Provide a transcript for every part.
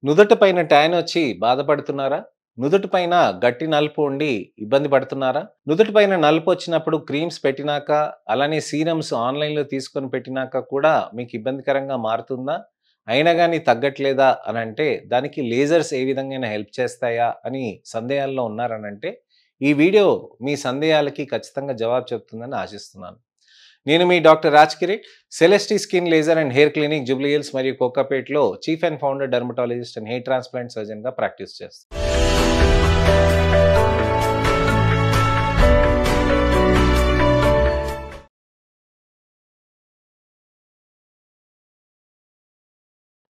నుదుటి పైన ట్యాన్ వచ్చి బాధపడుతున్నారా? నుదుటి పైన గట్టి నలుపు ఉండి ఇబ్బంది పడుతున్నారా? నుదుటి పైన నలుపు వచ్చినప్పుడు క్రీమ్స్ పెట్టినాక, అలానే సీరమ్స్ ఆన్‌లైన్‌లో తీసుకొని పెట్టినాక కూడా మీకు ఇబ్బందికరంగా మారుతుందా? అయినా గాని తగ్గట్లేదా అనంటే, దానికి లేజర్స్ ఏ విధంగాైనా హెల్ప్ చేస్తాయా అని సందేహాల్లో ఉన్నారనంటే, ఈ వీడియో మీ సందేహాలకి ఖచ్చితంగా జవాబు చెప్తుందని ఆశిస్తున్నాను. నేను మీ doctor Raj Kireet, celesti skin laser and hair clinic Jubilee Hills మరియు కోకాపేట్‌లో chief and founder dermatologist and hair transplant సర్జన్‌గా ప్రాక్టీస్ చేస్తాను.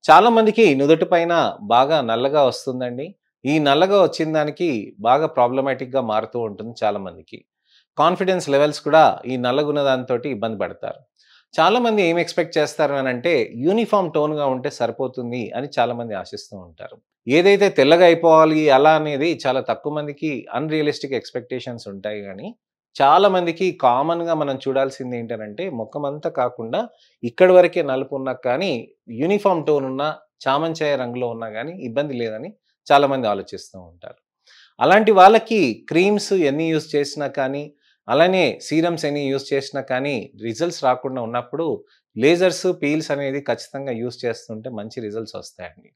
చాలా మందికి నుదుటి పైన బాగా నల్లగా వస్తుందండి. ఈ నల్లగా వచ్చిన దానికి బాగా ప్రాబ్లమాటిక్‌గా మారుతూ ఉంటుంది చాలా మందికి. కాన్ఫిడెన్స్ లెవెల్స్ కూడా ఈ నల్లగున్న దానితోటి ఇబ్బంది పడతారు. చాలామంది ఏం ఎక్స్‌పెక్ట్ చేస్తారు అనంటే, యూనిఫార్మ్ టోన్‌గా ఉంటే సరిపోతుంది అని చాలామంది ఆశిస్తూ ఉంటారు. ఏదైతే తెల్లగా అయిపోవాలి అలా అనేది చాలా తక్కువ మందికి అన్‌రియలిస్టిక్ ఎక్స్‌పెక్టేషన్స్ ఉంటాయి గానీ, చాలా మందికి కామన్‌గా మనం చూడాల్సింది ఏంటనంటే, మొఖమంతా కాకుండా ఇక్కడి వరకే నలుపు ఉన్నా కానీ, యూనిఫార్మ్ టోన్ ఉన్నా, చామంచాయ రంగులో ఉన్నా గానీ ఇబ్బంది లేదని చాలామంది ఆలోచిస్తూ ఉంటారు. అలాంటి వాళ్ళకి క్రీమ్స్ ఎన్ని యూజ్ చేసినా కానీ, అలానే సీరమ్స్ ఎన్ని యూజ్ చేసినా కానీ రిజల్ట్స్ రాకుండా ఉన్నప్పుడు లేజర్స్, పీల్స్ అనేది ఖచ్చితంగా యూజ్ చేస్తుంటే మంచి రిజల్ట్స్ వస్తాయండి.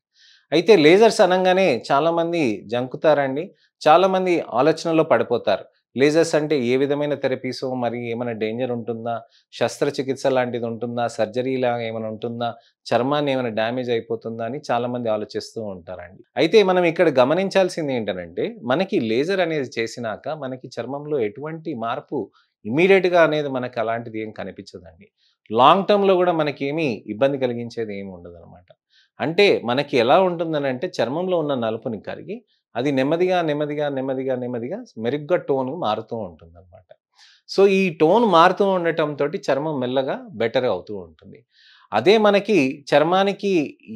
అయితే లేజర్స్ అనంగానే చాలామంది జంకుతారండి. చాలామంది ఆలోచనలో పడిపోతారు. లేజర్స్ అంటే ఏ విధమైన థెరపీసో, మరి ఏమైనా డేంజర్ ఉంటుందా? శస్త్రచికిత్స లాంటిది ఉంటుందా? సర్జరీలాగా ఏమైనా ఉంటుందా? చర్మాన్ని ఏమైనా డ్యామేజ్ అయిపోతుందా? అని చాలామంది ఆలోచిస్తూ ఉంటారండి. అయితే మనం ఇక్కడ గమనించాల్సింది ఏంటనంటే, మనకి లేజర్ అనేది చేసినాక మనకి చర్మంలో ఎటువంటి మార్పు ఇమ్మీడియేట్‌గా అనేది మనకు అలాంటిది ఏం కనిపించదండి. లాంగ్ టర్మ్‌లో గూడా మనకేమి ఇబ్బంది కలిగించేది ఏమి ఉండదనమాట. అంటే మనకి ఎలా ఉంటుందనంటే చర్మంలో ఉన్న నలుపుని కరిగి అది నెమ్మదిగా, నెమ్మదిగా, నెమ్మదిగా, నెమ్మదిగా మెరుగ్గా టోన్ మారుతూ ఉంటుందనమాట. సో, ఈ టోన్ మారుతూ ఉండటంతోటి చర్మం మెల్లగా బెటర్ అవుతూ ఉంటుంది. అదే మనకి చర్మానికి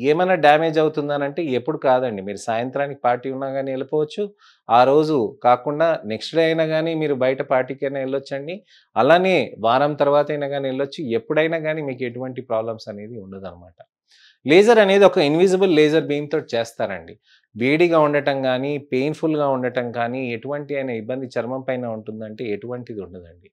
ఏమైనా డ్యామేజ్ అవుతుందనంటే ఎప్పుడు కాదండి. మీరు సాయంత్రానికి పార్టీ ఉన్నా గాని ఎళ్ళిపోవచ్చు. ఆ రోజు కాకుండా నెక్స్ట్ డే అయినా గాని మీరు బయట పార్టీకైనా ఎళ్ళొచ్చండి. అలానే వారం తర్వాతైనా గాని ఎళ్ళొచ్చు. ఎప్పుడైనా గాని మీకు ఎటువంటి ప్రాబ్లమ్స్ అనేది ఉండదనమాట. లేజర్ అనేది ఒక ఇన్విజిబుల్ లేజర్ బీమ్ తోటి చేస్తారండి. వేడిగా ఉండటం గానీ, పెయిన్‌ఫుల్‌గా ఉండటం కానీ, ఎటువంటి అయినా ఇబ్బంది చర్మం పైన ఉంటుందంటే ఎటువంటిది ఉండదండి.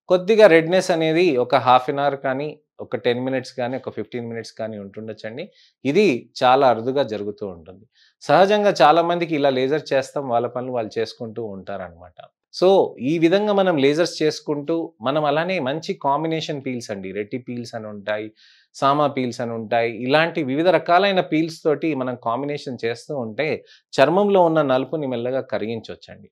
కొద్దిగా రెడ్‌నెస్ అనేది ఒక హాఫ్ ఎన్ అవర్ కానీ, ఒక 10 మినిట్స్ కానీ, ఒక 15 మినిట్స్ కానీ ఉంటుండొచ్చండి. ఇది చాలా అరుదుగా జరుగుతూ ఉంటుంది. సహజంగా చాలామందికి ఇలా లేజర్ చేస్తాం. వాళ్ళ పనులు వాళ్ళు చేసుకుంటూ ఉంటారనమాట. సో, ఈ విధంగా మనం లేజర్స్ చేసుకుంటూ, మనం అలానే మంచి కాంబినేషన్ పీల్స్ అండి. రెట్టి పీల్స్ అని ఉంటాయి. సామా పీల్స్ అని ఉంటాయి. ఇలాంటి వివిధ రకాలైన పీల్స్ తోటి మనం కాంబినేషన్ చేస్తూ ఉంటే, చర్మంలో ఉన్న నలుపుని మెల్లగా కరిగించొచ్చండి.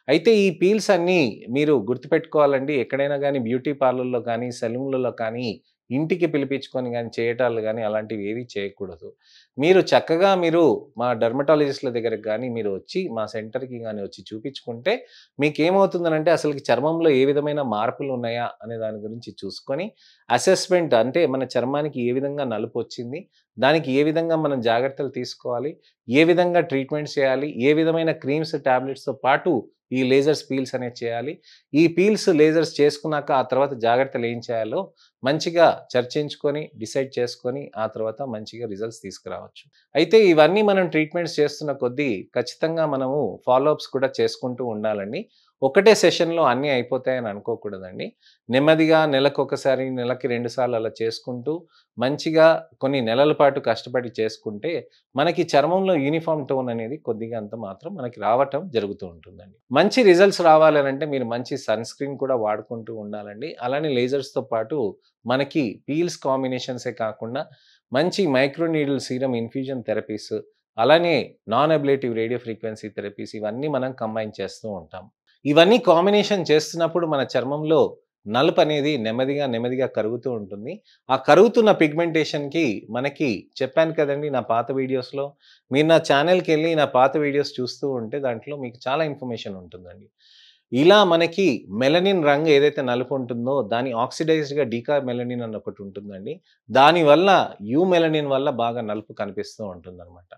అయితే ఈ పీల్స్ అన్నీ మీరు గుర్తుపెట్టుకోవాలండి. ఎక్కడైనా గానీ బ్యూటీ పార్లర్‌లో కానీ, సెలూన్‌లలో కానీ, ఇంటికి పిలిపించుకొని గానీ చేయటాలు గానీ అలాంటివి ఏవి చేయకూడదు. మీరు చక్కగా మా డెర్మటాలజిస్ట్‌ల దగ్గరికి గానీ మీరు వచ్చి మా సెంటర్‌కి గానీ వచ్చి చూపించుకుంటే మీకేమవుతుందనంటే అసలకి చర్మంలో ఏ విధమైన మార్పులున్నాయా అనే దాని గురించి చూసుకొని అసెస్‌మెంట్ అంటే మన చర్మానికి ఏ విధంగా నలుపొచ్చింది, దానికి ఏ విధంగా మనం జాగ్రత్తలు తీసుకోవాలి, ఏ విధంగా ట్రీట్మెంట్స్ చేయాలి, ఏ విధమైన క్రీమ్స్, టాబ్లెట్స్‌తో పాటు ఈ లేజర్స్ పీల్స్ అనేవి చేయాలి. ఈ పీల్స్, లేజర్స్ చేసుకున్నాక ఆ తర్వాత జాగ్రత్తలు ఏం చేయాలో మంచిగా చర్చించుకొని, డిసైడ్ చేసుకొని ఆ తర్వాత మంచిగా రిజల్ట్స్ తీసుకురావచ్చు. అయితే ఇవన్నీ మనం ట్రీట్మెంట్స్ చేస్తున్న కొద్దీ ఖచ్చితంగా మనము ఫాలో అప్స్ కూడా చేసుకుంటూ ఉండాలండి. ఒకటే సెషన్‌లో అన్నీ అయిపోతాయని అనుకోకూడదండి. నెమ్మదిగా నెలకొకసారి, నెలకి 2 సార్లు అలా చేసుకుంటూ మంచిగా కొన్ని నెలల పాటు కష్టపడి చేసుకుంటే మనకి చర్మంలో యూనిఫార్మ్ టోన్ అనేది కొద్దిగా అంత మాత్రం మనకి రావటం జరుగుతూ ఉంటుందండి. మంచి రిజల్ట్స్ రావాలనంటే మీరు మంచి సన్ స్క్రీన్ కూడా వాడుకుంటూ ఉండాలండి. అలానే లేజర్స్‌తో పాటు మనకి పీల్స్ కాంబినేషన్సే కాకుండా మంచి micro needle serum infusion therapies, అలానే non ablative radio frequency therapies ఇవన్నీ మనం కంబైన్ చేస్తూ ఉంటాం. ఇవన్నీ కాంబినేషన్ చేస్తున్నప్పుడు మన చర్మంలో నలుపనేది నెమ్మదిగా, నెమ్మదిగా కరుగుతూ ఉంటుంది. ఆ కరుగుతున్న పిగ్మెంటేషన్‌కి మనకి చెప్పాను కదండీ నా పాత వీడియోస్‌లో. మీరు నా ఛానెల్‌కెళ్ళి నా పాత వీడియోస్ చూస్తూ ఉంటే దాంట్లో మీకు చాలా ఇన్ఫర్మేషన్ ఉంటుందండి. ఇలా మనకి మెలనిన్ రంగు ఏదైతే నలుపు ఉంటుందో దాని ఆక్సిడైజ్డ్‌గా డీకా మెలనిన్ అని ఒకటి ఉంటుందండి. దానివల్ల మెలనిన్ వల్ల బాగా నలుపు కనిపిస్తూ ఉంటుందనమాట.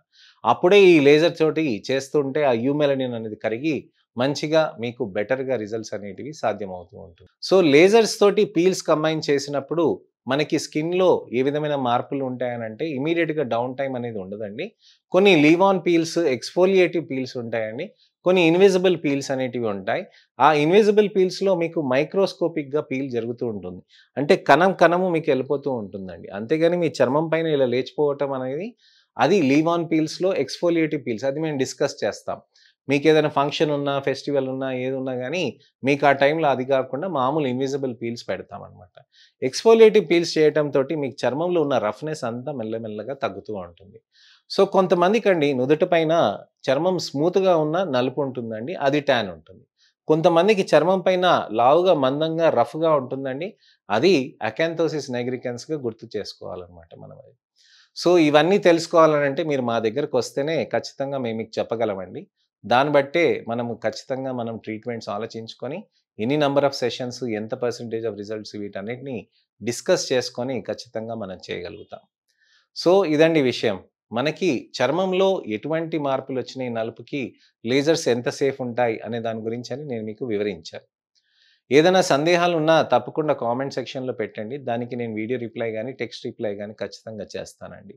అప్పుడే ఈ లేజర్ తోటి చేస్తుంటే ఆ మెలనిన్ అనేది కరిగి మంచిగా మీకు బెటర్‌గా రిజల్ట్స్ అనేటివి సాధ్యమవుతూ ఉంటుంది. సో, లేజర్స్ తోటి పీల్స్ కంబైన్ చేసినప్పుడు మనకి స్కిన్‌లో ఏ విధమైన మార్పులు ఉంటాయనంటే ఇమ్మీడియేట్‌గా డౌన్ టైమ్ అనేది ఉండదండి. కొన్ని లీవ్ ఆన్ పీల్స్, ఎక్స్‌ఫోలియేటివ్ పీల్స్ ఉంటాయండి. కొన్ని ఇన్విజిబుల్ పీల్స్ అనేటివి ఉంటాయి. ఆ ఇన్విజిబుల్ పీల్స్‌లో మీకు మైక్రోస్కోపిక్‌గా పీల్ జరుగుతూ ఉంటుంది. అంటే కణం కణము మీకెళ్ళిపోతూ ఉంటుందండి. అంతేగాని మీ చర్మం పైన ఇలా లేచిపోవటం అనేది అది లీవ్ ఆన్ పీల్స్‌లో ఎక్స్‌ఫోలియేటివ్ పీల్స్. అది మేము డిస్కస్ చేస్తాం. మీకేదైనా ఫంక్షన్ ఉన్నా, ఫెస్టివల్ ఉన్నా, ఏదున్నా గానీ మీకు ఆ టైంలో అది కాకుండా మామూలు ఇన్విజిబుల్ పీల్స్ పెడతామనమాట. ఎక్స్‌ఫోలియేటివ్ పీల్స్ చేయటంతోటి మీకు చర్మంలో ఉన్న రఫ్‌నెస్ అంతా మెల్లమెల్లగా తగ్గుతూ ఉంటుంది. సో, కొంతమందికండి నుదుటి పైన చర్మం స్మూత్‌గా ఉన్న నలుపు ఉంటుందండి. అది టాన్ ఉంటుంది. కొంతమందికి చర్మం పైన లావుగా, మందంగా, రఫ్‌గా ఉంటుందండి. అది అకాంతోసిస్ నైగ్రికన్స్‌గా గుర్తు చేసుకోవాలనమాట మనం అది. సో, ఇవన్నీ తెలుసుకోవాలనంటే మీరు మా దగ్గరకొస్తేనే ఖచ్చితంగా మేము మీకు చెప్పగలమండి. దాన్ని బట్టే మనము ఖచ్చితంగా మనం ట్రీట్మెంట్స్ ఆలోచించుకొని, ఎన్ని నంబర్ ఆఫ్ సెషన్స్, ఎంత పర్సెంటేజ్ ఆఫ్ రిజల్ట్స్ వీటన్నిటిని డిస్కస్ చేసుకొని ఖచ్చితంగా మనం చేయగలుగుతాం. సో, ఇదండి విషయం. మనకి చర్మంలో ఎటువంటి మార్పులొచ్చినాయి నలుపుకి, లేజర్స్ ఎంత సేఫ్ ఉంటాయి అనే దాని గురించని నేను మీకు వివరించాను. ఏదైనా సందేహాలున్నా తప్పకుండా కామెంట్ సెక్షన్‌లో పెట్టండి. దానికి నేను వీడియో రిప్లై గాని, టెక్స్ట్ రిప్లై గాని ఖచ్చితంగా చేస్తానండి.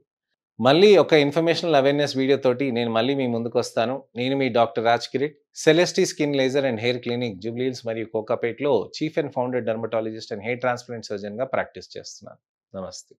మళ్ళీ ఒక ఇన్ఫర్మేషనల్ అవేర్‌నెస్ వీడియో తోటి నేను మళ్ళీ మీ ముందుకొస్తాను. నేను మీ doctor Raj Kireet. Celesti skin laser and hair clinic Jubilee Hills మరియు కోకాపేట్‌లో chief and founder dermatologist and hair transplant సర్జన్‌గా ప్రాక్టీస్ చేస్తున్నాను. నమస్తే.